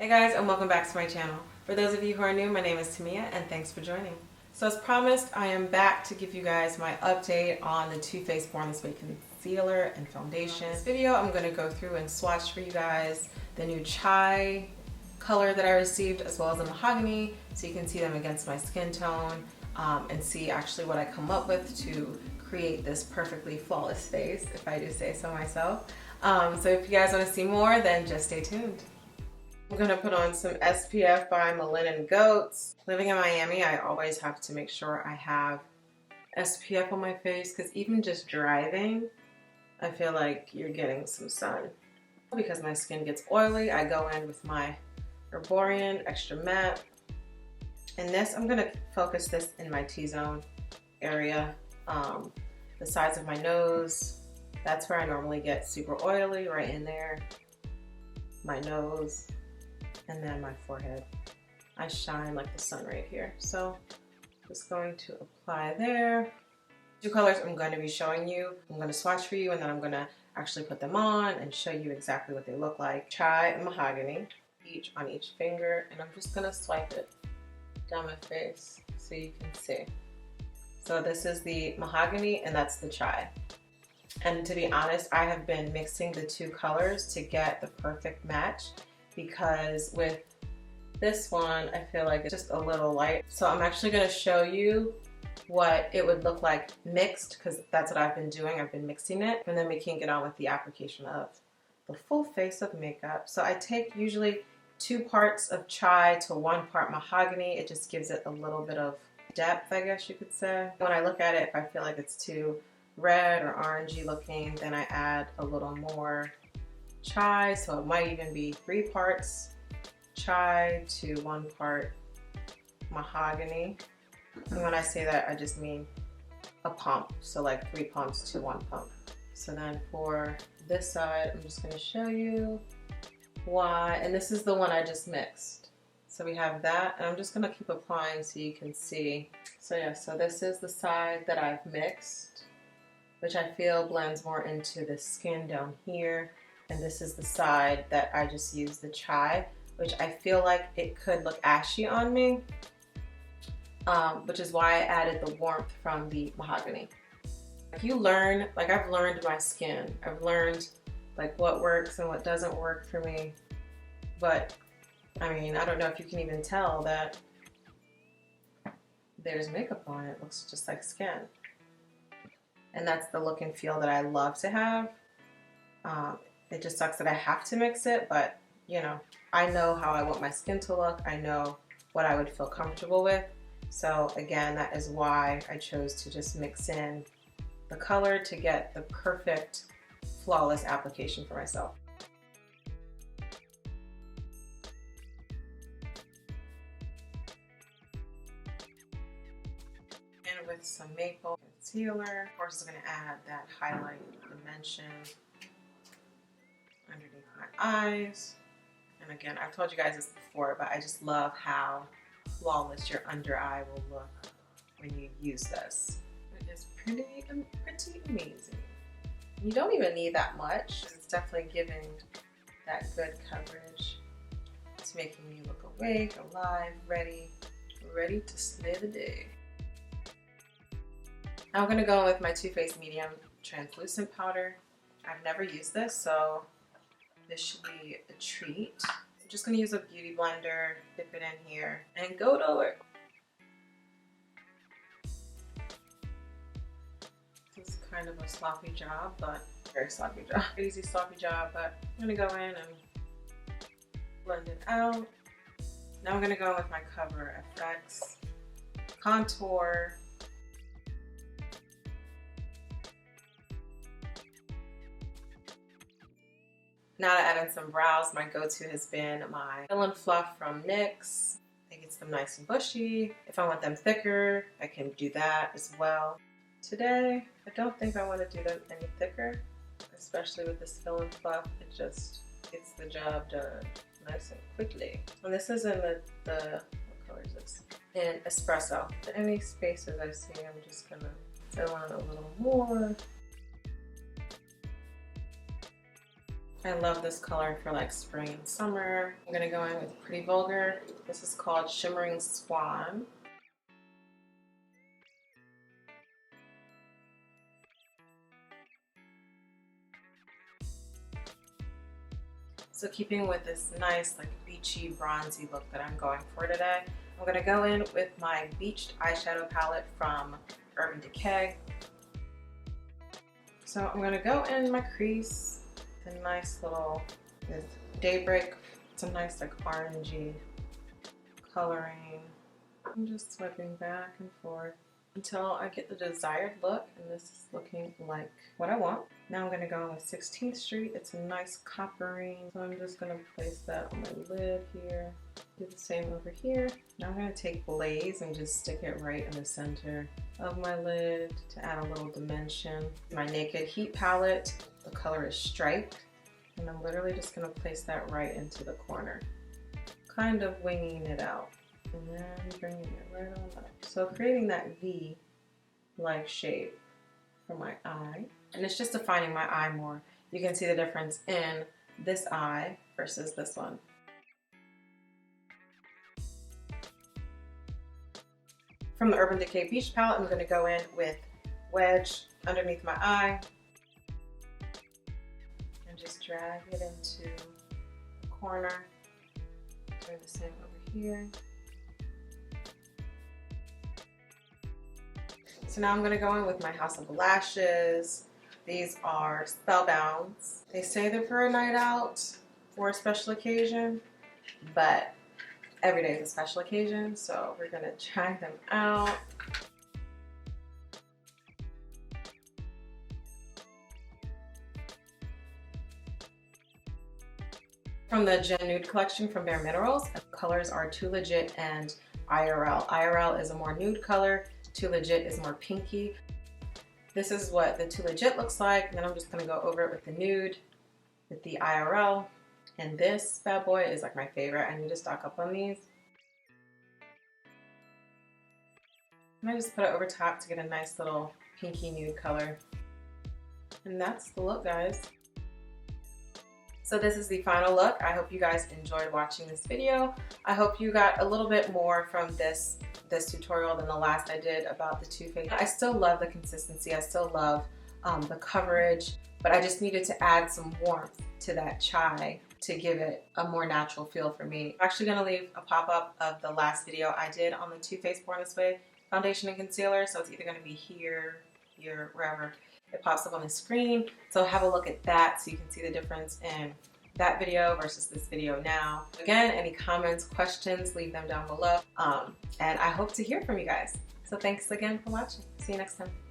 Hey guys, and welcome back to my channel. For those of you who are new, my name is Tamia and thanks for joining. So as promised, I am back to give you guys my update on the Too Faced Born This Way concealer and foundation. In this video, I'm going to go through and swatch for you guys the new chai color that I received as well as the mahogany so you can see them against my skin tone and see actually what I come up with to create this perfectly flawless face, if I do say so myself. So if you guys want to see more, then just stay tuned. I'm going to put on some SPF by Malin & Goetz. Living in Miami, I always have to make sure I have SPF on my face because even just driving, I feel like you're getting some sun. Because my skin gets oily, I go in with my Herborian Extra Matte. And this, I'm going to focus this in my T-zone area, the sides of my nose. That's where I normally get super oily, right in there. My nose. And then my forehead. I shine like the sun right here. So just going to apply there. Two colors I'm going to be showing you. I'm going to swatch for you and then I'm going to actually put them on and show you exactly what they look like. Chai and mahogany, each on each finger. And I'm just going to swipe it down my face so you can see. So this is the mahogany and that's the chai. And to be honest, I have been mixing the two colors to get the perfect match. Because with this one, I feel like it's just a little light. So I'm actually going to show you what it would look like mixed, because that's what I've been doing. I've been mixing it, and then we can get on with the application of the full face of makeup. So I take usually 2 parts of chai to 1 part mahogany. It just gives it a little bit of depth, I guess you could say. When I look at it, if I feel like it's too red or orangey looking, then I add a little more chai, so it might even be 3 parts chai to 1 part mahogany. And when I say that, I just mean a pump, so like 3 pumps to 1 pump. So then for this side, I'm just going to show you why, and this is the one I just mixed. So we have that, and I'm just going to keep applying so you can see. So yeah, so this is the side that I've mixed, which I feel blends more into the skin down here. And this is the side that I just used the chai, which I feel like it could look ashy on me, which is why I added the warmth from the mahogany. If you learn, like I've learned my skin, I've learned like what works and what doesn't work for me. But I mean, I don't know if you can even tell that there's makeup on it. It looks just like skin. And that's the look and feel that I love to have. It just sucks that I have to mix it, but you know, I know how I want my skin to look. I know what I would feel comfortable with. So again, that is why I chose to just mix in the color to get the perfect, flawless application for myself. And with some maple concealer, of course, I'm going to add that highlight dimension underneath my eyes. And again, I've told you guys this before, but I just love how flawless your under eye will look when you use this. It is pretty amazing. You don't even need that much. It's definitely giving that good coverage. It's making you look awake, alive, ready to slay the day. Now I'm going to go with my Too Faced Medium Translucent Powder. I've never used this, so this should be a treat. I'm just going to use a beauty blender, dip it in here, and go to work. It's kind of a sloppy job, but very sloppy job. Easy sloppy job, but I'm going to go in and blend it out. Now I'm going to go with my Cover FX contour. Now to add in some brows, my go-to has been my Fill and Fluff from NYX. It gets them nice and bushy. If I want them thicker, I can do that as well. Today, I don't think I want to do them any thicker, especially with this Fill and Fluff. It just gets the job done nice and quickly. And this is in the what color is this? In Espresso. Any spaces I see, I'm just gonna fill in a little more. I love this color for like spring and summer. I'm gonna go in with Pretty Vulgar. This is called Shimmering Swan. So keeping with this nice like beachy bronzy look that I'm going for today, I'm going to go in with my Beached eyeshadow palette from Urban Decay. So I'm going to go in my crease with a nice little, with Daybreak, some nice like orangey coloring. I'm just swiping back and forth until I get the desired look, and this is looking like what I want. Now I'm going to go in with 16th Street. It's a nice coppering, so I'm just going to place that on my lid here. Do the same over here. Now I'm going to take Blaze and just stick it right in the center of my lid to add a little dimension. My Naked Heat palette, the color is Striped, and I'm literally just going to place that right into the corner, kind of winging it out. And then bringing it right on up. So creating that V-like shape for my eye. And it's just defining my eye more. You can see the difference in this eye versus this one. From the Urban Decay Beach palette, I'm going to go in with Wedge underneath my eye. And just drag it into the corner. Do the same over here. So now I'm going to go in with my House of Lashes. These are Spellbounds. They say they're for a night out or a special occasion, but every day is a special occasion, so we're going to try them out. From the Gen Nude collection from Bare Minerals, the colors are Too Legit and IRL. IRL is a more nude color. Too Legit is more pinky. This is what the Too Legit looks like, and then I'm just going to go over it with the nude, with the IRL, and this bad boy is like my favorite. I need to stock up on these. And I just put it over top to get a nice little pinky nude color. And that's the look, guys. So this is the final look. I hope you guys enjoyed watching this video. I hope you got a little bit more from this tutorial than the last I did about the Too Faced. I still love the consistency. I still love the coverage, but I just needed to add some warmth to that chai to give it a more natural feel for me. I'm actually going to leave a pop-up of the last video I did on the Too Faced Born This Way foundation and concealer. So it's either going to be here, wherever it pops up on the screen. So have a look at that so you can see the difference in that video versus this video now. Again, any comments, questions, leave them down below. And I hope to hear from you guys. So thanks again for watching. See you next time.